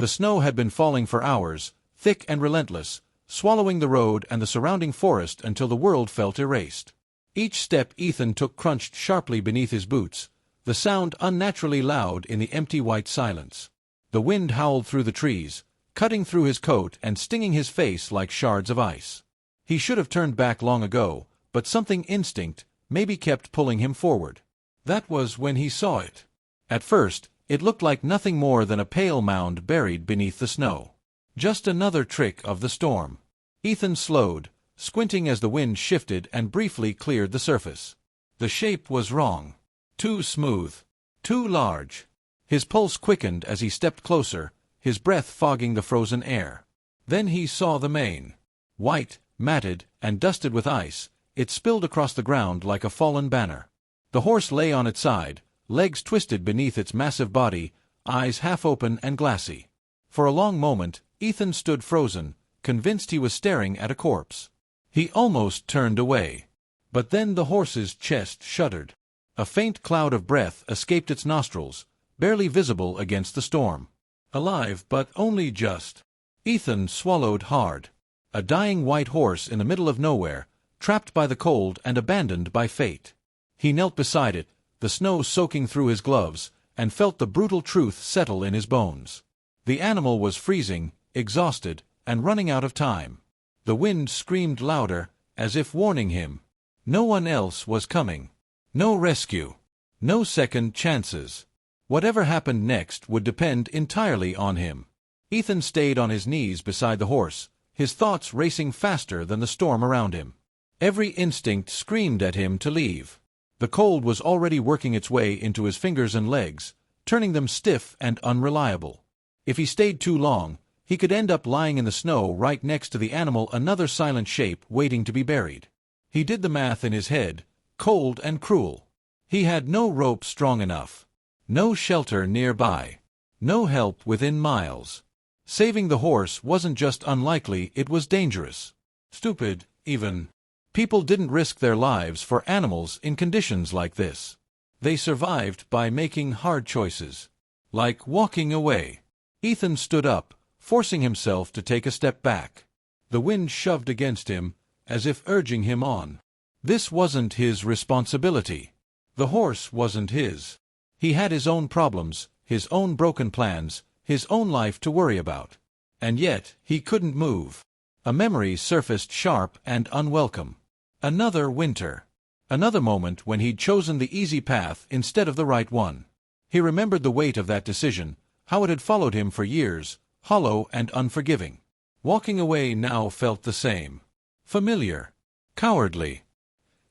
The snow had been falling for hours, thick and relentless, swallowing the road and the surrounding forest until the world felt erased. Each step Ethan took crunched sharply beneath his boots, the sound unnaturally loud in the empty white silence. The wind howled through the trees, cutting through his coat and stinging his face like shards of ice. He should have turned back long ago, but something instinct maybe kept pulling him forward. That was when he saw it. At first, it looked like nothing more than a pale mound buried beneath the snow. Just another trick of the storm. Ethan slowed, squinting as the wind shifted and briefly cleared the surface. The shape was wrong. Too smooth. Too large. His pulse quickened as he stepped closer, his breath fogging the frozen air. Then he saw the mane. White, matted, and dusted with ice, it spilled across the ground like a fallen banner. The horse lay on its side, legs twisted beneath its massive body, eyes half open and glassy. For a long moment, Ethan stood frozen, convinced he was staring at a corpse. He almost turned away. But then the horse's chest shuddered. A faint cloud of breath escaped its nostrils, barely visible against the storm. Alive, but only just. Ethan swallowed hard. A dying white horse in the middle of nowhere, trapped by the cold and abandoned by fate. He knelt beside it, the snow soaking through his gloves, and felt the brutal truth settle in his bones. The animal was freezing, exhausted, and running out of time. The wind screamed louder, as if warning him. No one else was coming. No rescue. No second chances. Whatever happened next would depend entirely on him. Ethan stayed on his knees beside the horse, his thoughts racing faster than the storm around him. Every instinct screamed at him to leave. The cold was already working its way into his fingers and legs, turning them stiff and unreliable. If he stayed too long, he could end up lying in the snow right next to the animal, another silent shape waiting to be buried. He did the math in his head, cold and cruel. He had no rope strong enough. No shelter nearby. No help within miles. Saving the horse wasn't just unlikely, it was dangerous. Stupid, even. People didn't risk their lives for animals in conditions like this. They survived by making hard choices. Like walking away. Ethan stood up, forcing himself to take a step back. The wind shoved against him, as if urging him on. This wasn't his responsibility. The horse wasn't his. He had his own problems, his own broken plans, his own life to worry about. And yet, he couldn't move. A memory surfaced sharp and unwelcome. Another winter. Another moment when he'd chosen the easy path instead of the right one. He remembered the weight of that decision, how it had followed him for years, hollow and unforgiving. Walking away now felt the same. Familiar. Cowardly.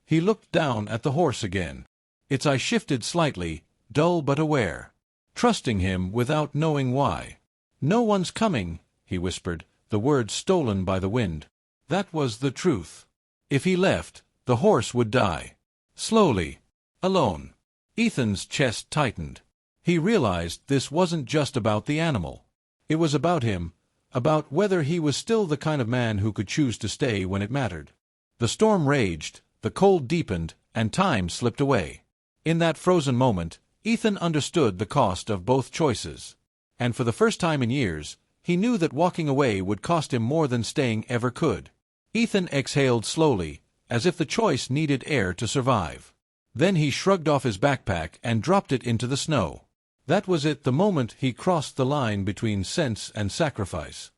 He looked down at the horse again. Its eye shifted slightly, dull but aware. Trusting him without knowing why. "No one's coming," he whispered, the words stolen by the wind. That was the truth. If he left, the horse would die. Slowly. Alone. Ethan's chest tightened. He realized this wasn't just about the animal. It was about him, about whether he was still the kind of man who could choose to stay when it mattered. The storm raged, the cold deepened, and time slipped away. In that frozen moment, Ethan understood the cost of both choices. And for the first time in years, he knew that walking away would cost him more than staying ever could. Ethan exhaled slowly, as if the choice needed air to survive. Then he shrugged off his backpack and dropped it into the snow. That was it, the moment he crossed the line between sense and sacrifice.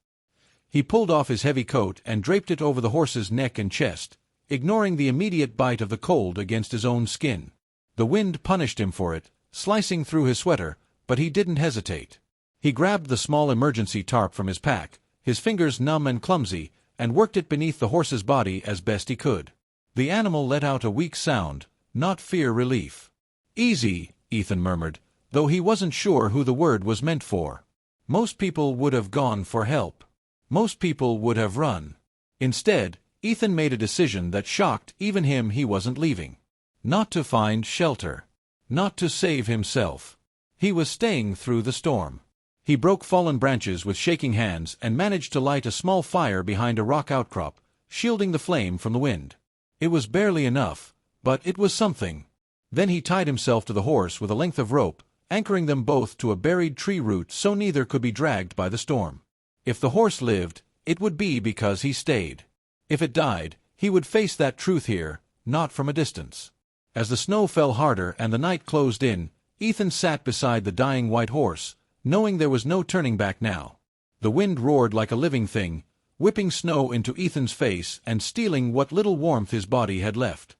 He pulled off his heavy coat and draped it over the horse's neck and chest, ignoring the immediate bite of the cold against his own skin. The wind punished him for it, slicing through his sweater, but he didn't hesitate. He grabbed the small emergency tarp from his pack, his fingers numb and clumsy, and worked it beneath the horse's body as best he could. The animal let out a weak sound, not fear relief. "Easy," Ethan murmured, though he wasn't sure who the word was meant for. Most people would have gone for help. Most people would have run. Instead, Ethan made a decision that shocked even him. He wasn't leaving. Not to find shelter. Not to save himself. He was staying through the storm. He broke fallen branches with shaking hands and managed to light a small fire behind a rock outcrop, shielding the flame from the wind. It was barely enough, but it was something. Then he tied himself to the horse with a length of rope, anchoring them both to a buried tree root so neither could be dragged by the storm. If the horse lived, it would be because he stayed. If it died, he would face that truth here, not from a distance. As the snow fell harder and the night closed in, Ethan sat beside the dying white horse, knowing there was no turning back now. The wind roared like a living thing, whipping snow into Ethan's face and stealing what little warmth his body had left.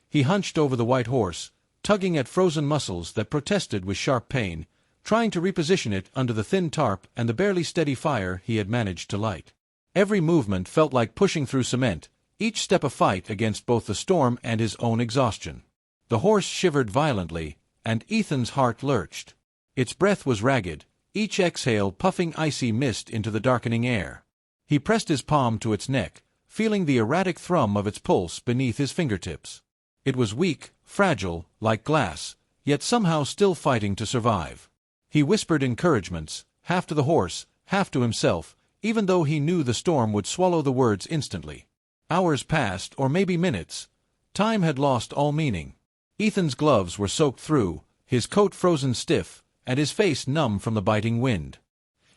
He hunched over the white horse, tugging at frozen muscles that protested with sharp pain, trying to reposition it under the thin tarp and the barely steady fire he had managed to light. Every movement felt like pushing through cement, each step a fight against both the storm and his own exhaustion. The horse shivered violently, and Ethan's heart lurched. Its breath was ragged, each exhale puffing icy mist into the darkening air. He pressed his palm to its neck, feeling the erratic thrum of its pulse beneath his fingertips. It was weak, fragile, like glass, yet somehow still fighting to survive. He whispered encouragements, half to the horse, half to himself, even though he knew the storm would swallow the words instantly. Hours passed, or maybe minutes. Time had lost all meaning. Ethan's gloves were soaked through, his coat frozen stiff, and his face numb from the biting wind.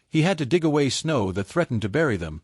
He had to dig away snow that threatened to bury them.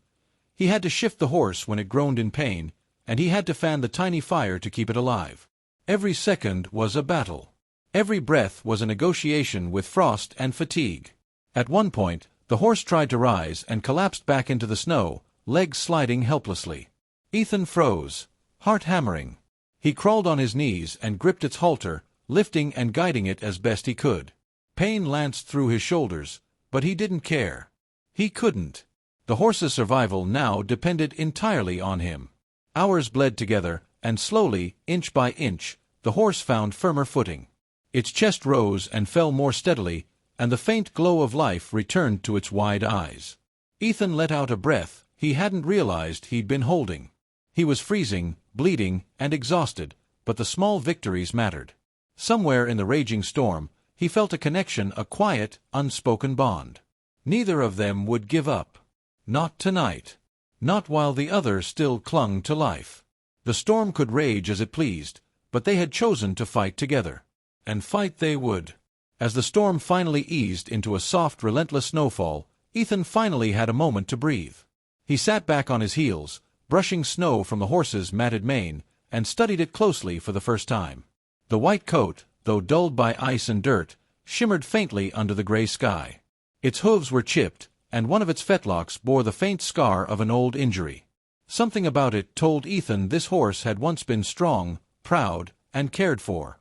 He had to shift the horse when it groaned in pain, and he had to fan the tiny fire to keep it alive. Every second was a battle. Every breath was a negotiation with frost and fatigue. At one point, the horse tried to rise and collapsed back into the snow, legs sliding helplessly. Ethan froze, heart hammering. He crawled on his knees and gripped its halter, lifting and guiding it as best he could. Pain lanced through his shoulders, but he didn't care. He couldn't. The horse's survival now depended entirely on him. Hours bled together, and slowly, inch by inch, the horse found firmer footing. Its chest rose and fell more steadily, and the faint glow of life returned to its wide eyes. Ethan let out a breath he hadn't realized he'd been holding. He was freezing, bleeding, and exhausted, but the small victories mattered. Somewhere in the raging storm, he felt a connection, a quiet, unspoken bond. Neither of them would give up. Not tonight. Not while the other still clung to life. The storm could rage as it pleased, but they had chosen to fight together. And fight they would. As the storm finally eased into a soft, relentless snowfall, Ethan finally had a moment to breathe. He sat back on his heels, brushing snow from the horse's matted mane, and studied it closely for the first time. The white coat, though dulled by ice and dirt, shimmered faintly under the gray sky. Its hooves were chipped, and one of its fetlocks bore the faint scar of an old injury. Something about it told Ethan this horse had once been strong, proud, and cared for.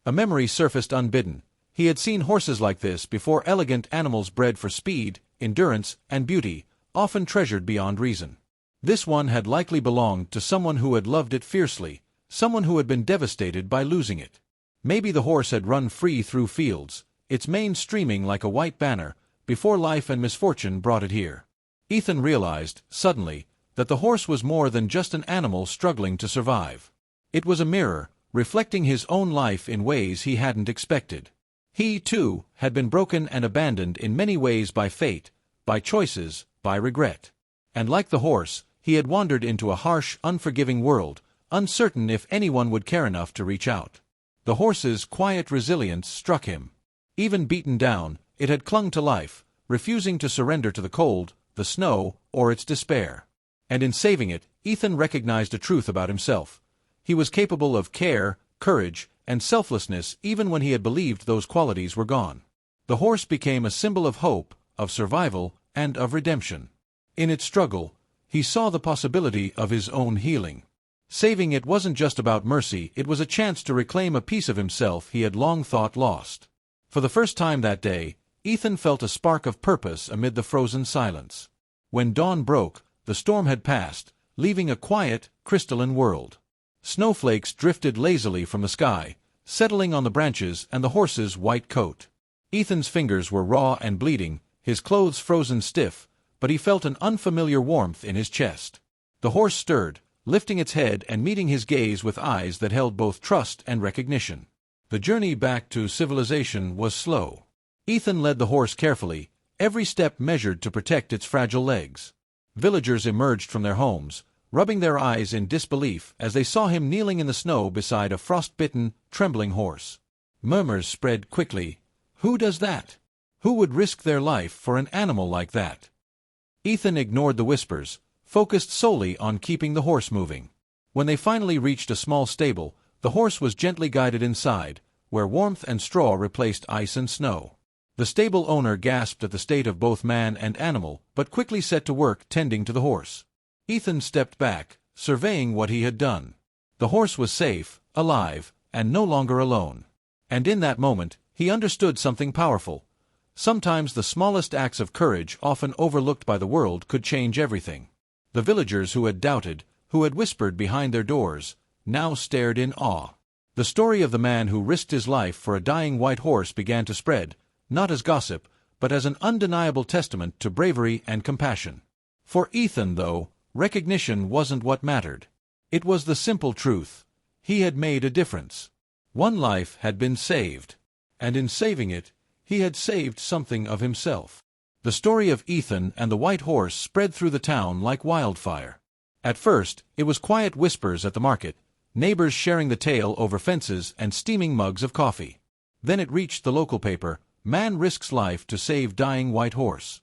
A memory surfaced unbidden. He had seen horses like this before, elegant animals bred for speed, endurance, and beauty, often treasured beyond reason. This one had likely belonged to someone who had loved it fiercely, someone who had been devastated by losing it. Maybe the horse had run free through fields, its mane streaming like a white banner, before life and misfortune brought it here. Ethan realized, suddenly, that the horse was more than just an animal struggling to survive. It was a mirror, reflecting his own life in ways he hadn't expected. He, too, had been broken and abandoned in many ways by fate, by choices, by regret. And like the horse, he had wandered into a harsh, unforgiving world, uncertain if anyone would care enough to reach out. The horse's quiet resilience struck him. Even beaten down, it had clung to life, refusing to surrender to the cold, the snow, or its despair. And in saving it, Ethan recognized a truth about himself. He was capable of care, courage, and selflessness even when he had believed those qualities were gone. The horse became a symbol of hope, of survival, and of redemption. In its struggle, he saw the possibility of his own healing. Saving it wasn't just about mercy, it was a chance to reclaim a piece of himself he had long thought lost. For the first time that day, Ethan felt a spark of purpose amid the frozen silence. When dawn broke, the storm had passed, leaving a quiet, crystalline world. Snowflakes drifted lazily from the sky, settling on the branches and the horse's white coat. Ethan's fingers were raw and bleeding, his clothes frozen stiff, but he felt an unfamiliar warmth in his chest. The horse stirred, lifting its head and meeting his gaze with eyes that held both trust and recognition. The journey back to civilization was slow. Ethan led the horse carefully, every step measured to protect its fragile legs. Villagers emerged from their homes, rubbing their eyes in disbelief as they saw him kneeling in the snow beside a frost-bitten, trembling horse. Murmurs spread quickly. Who does that? Who would risk their life for an animal like that? Ethan ignored the whispers, focused solely on keeping the horse moving. When they finally reached a small stable, the horse was gently guided inside, where warmth and straw replaced ice and snow. The stable owner gasped at the state of both man and animal, but quickly set to work tending to the horse. Ethan stepped back, surveying what he had done. The horse was safe, alive, and no longer alone. And in that moment, he understood something powerful. Sometimes the smallest acts of courage, often overlooked by the world, could change everything. The villagers who had doubted, who had whispered behind their doors, now stared in awe. The story of the man who risked his life for a dying white horse began to spread, not as gossip, but as an undeniable testament to bravery and compassion. For Ethan, though, recognition wasn't what mattered. It was the simple truth. He had made a difference. One life had been saved. And in saving it, he had saved something of himself. The story of Ethan and the white horse spread through the town like wildfire. At first, it was quiet whispers at the market, neighbors sharing the tale over fences and steaming mugs of coffee. Then it reached the local paper, "Man risks life to save dying white horse."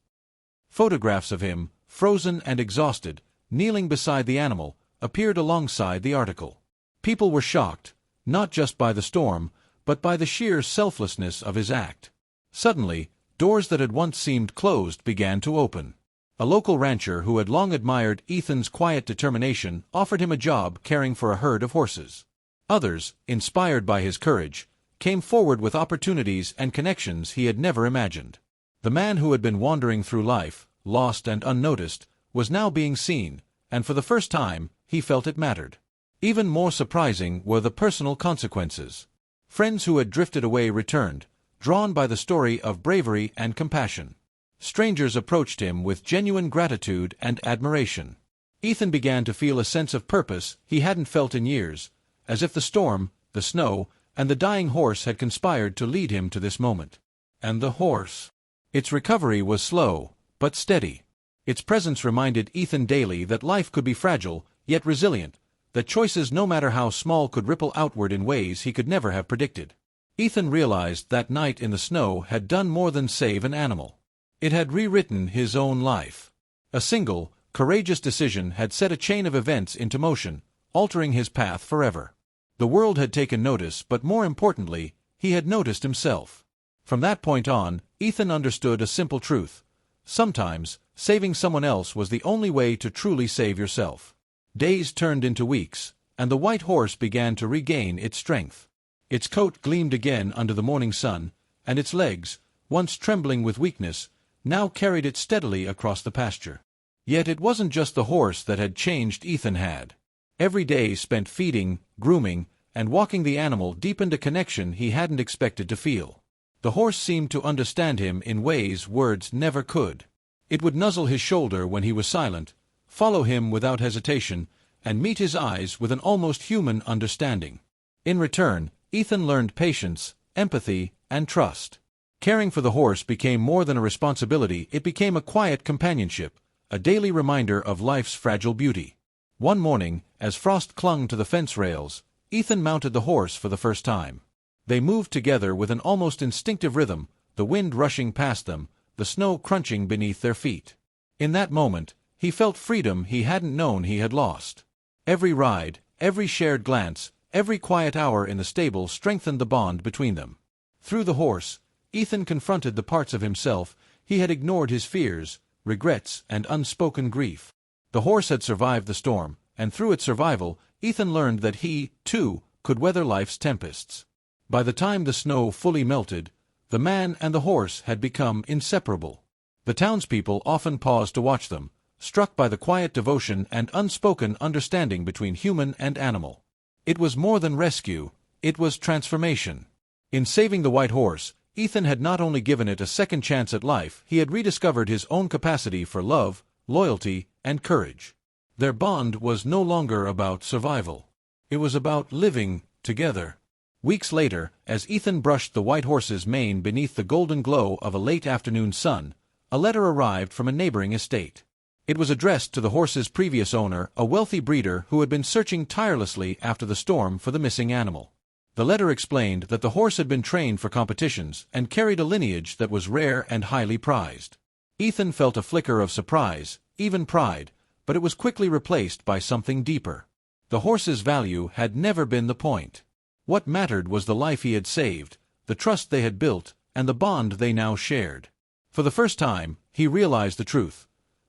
Photographs of him, frozen and exhausted, kneeling beside the animal, appeared alongside the article. People were shocked, not just by the storm, but by the sheer selflessness of his act. Suddenly, doors that had once seemed closed began to open. A local rancher who had long admired Ethan's quiet determination offered him a job caring for a herd of horses. Others, inspired by his courage, came forward with opportunities and connections he had never imagined. The man who had been wandering through life, lost and unnoticed, was now being seen, and for the first time, he felt it mattered. Even more surprising were the personal consequences. Friends who had drifted away returned, drawn by the story of bravery and compassion. Strangers approached him with genuine gratitude and admiration. Ethan began to feel a sense of purpose he hadn't felt in years, as if the storm, the snow, and the dying horse had conspired to lead him to this moment. And the horse. Its recovery was slow, but steady. Its presence reminded Ethan daily that life could be fragile, yet resilient, that choices no matter how small could ripple outward in ways he could never have predicted. Ethan realized that night in the snow had done more than save an animal. It had rewritten his own life. A single, courageous decision had set a chain of events into motion, altering his path forever. The world had taken notice, but more importantly, he had noticed himself. From that point on, Ethan understood a simple truth. Sometimes, saving someone else was the only way to truly save yourself. Days turned into weeks, and the white horse began to regain its strength. Its coat gleamed again under the morning sun, and its legs, once trembling with weakness, now carried it steadily across the pasture. Yet it wasn't just the horse that had changed. Ethan had. Every day spent feeding, grooming, and walking the animal deepened a connection he hadn't expected to feel. The horse seemed to understand him in ways words never could. It would nuzzle his shoulder when he was silent, follow him without hesitation, and meet his eyes with an almost human understanding. In return, Ethan learned patience, empathy, and trust. Caring for the horse became more than a responsibility, it became a quiet companionship, a daily reminder of life's fragile beauty. One morning, as frost clung to the fence rails, Ethan mounted the horse for the first time. They moved together with an almost instinctive rhythm, the wind rushing past them, the snow crunching beneath their feet. In that moment, he felt freedom he hadn't known he had lost. Every ride, every shared glance, every quiet hour in the stable strengthened the bond between them. Through the horse, Ethan confronted the parts of himself he had ignored, his fears, regrets, and unspoken grief. The horse had survived the storm, and through its survival, Ethan learned that he, too, could weather life's tempests. By the time the snow fully melted, the man and the horse had become inseparable. The townspeople often paused to watch them, struck by the quiet devotion and unspoken understanding between human and animal. It was more than rescue, it was transformation. In saving the white horse, Ethan had not only given it a second chance at life, he had rediscovered his own capacity for love, loyalty, and courage. Their bond was no longer about survival. It was about living together. Weeks later, as Ethan brushed the white horse's mane beneath the golden glow of a late afternoon sun, a letter arrived from a neighboring estate. It was addressed to the horse's previous owner, a wealthy breeder who had been searching tirelessly after the storm for the missing animal. The letter explained that the horse had been trained for competitions and carried a lineage that was rare and highly prized. Ethan felt a flicker of surprise, even pride, but it was quickly replaced by something deeper. The horse's value had never been the point. What mattered was the life he had saved, the trust they had built, and the bond they now shared. For the first time, he realized the truth.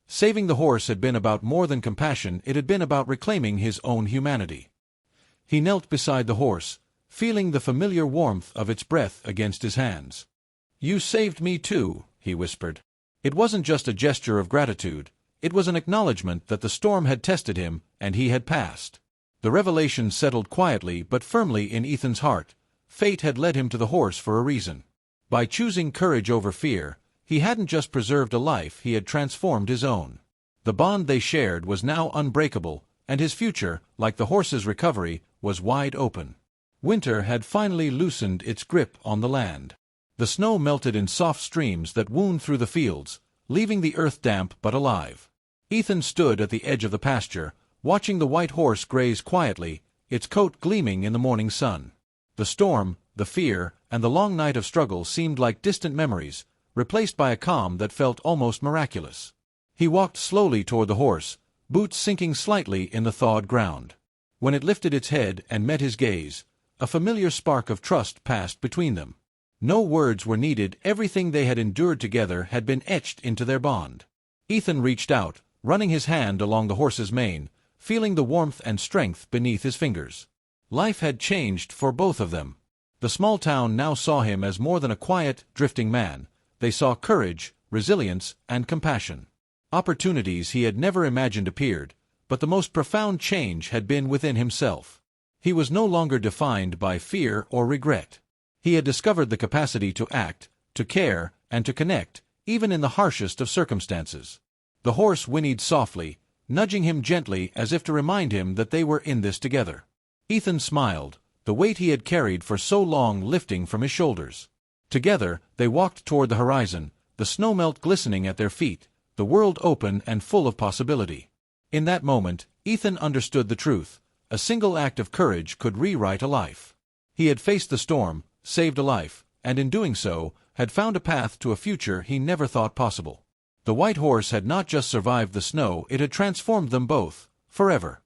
Saving the horse had been about more than compassion, it had been about reclaiming his own humanity. He knelt beside the horse, feeling the familiar warmth of its breath against his hands. "You saved me too," he whispered. It wasn't just a gesture of gratitude, it was an acknowledgement that the storm had tested him and he had passed. The revelation settled quietly but firmly in Ethan's heart. Fate had led him to the horse for a reason. By choosing courage over fear, he hadn't just preserved a life, he had transformed his own. The bond they shared was now unbreakable, and his future, like the horse's recovery, was wide open. Winter had finally loosened its grip on the land. The snow melted in soft streams that wound through the fields, leaving the earth damp but alive. Ethan stood at the edge of the pasture, watching the white horse graze quietly, its coat gleaming in the morning sun. The storm, the fear, and the long night of struggle seemed like distant memories, replaced by a calm that felt almost miraculous. He walked slowly toward the horse, boots sinking slightly in the thawed ground. When it lifted its head and met his gaze, a familiar spark of trust passed between them. No words were needed, everything they had endured together had been etched into their bond. Ethan reached out, running his hand along the horse's mane, feeling the warmth and strength beneath his fingers. Life had changed for both of them. The small town now saw him as more than a quiet, drifting man. They saw courage, resilience, and compassion. Opportunities he had never imagined appeared, but the most profound change had been within himself. He was no longer defined by fear or regret. He had discovered the capacity to act, to care, and to connect, even in the harshest of circumstances. The horse whinnied softly, nudging him gently as if to remind him that they were in this together. Ethan smiled, the weight he had carried for so long lifting from his shoulders. Together, they walked toward the horizon, the snowmelt glistening at their feet, the world open and full of possibility. In that moment, Ethan understood the truth. A single act of courage could rewrite a life. He had faced the storm, saved a life, and in doing so, had found a path to a future he never thought possible. The white horse had not just survived the snow, it had transformed them both, forever.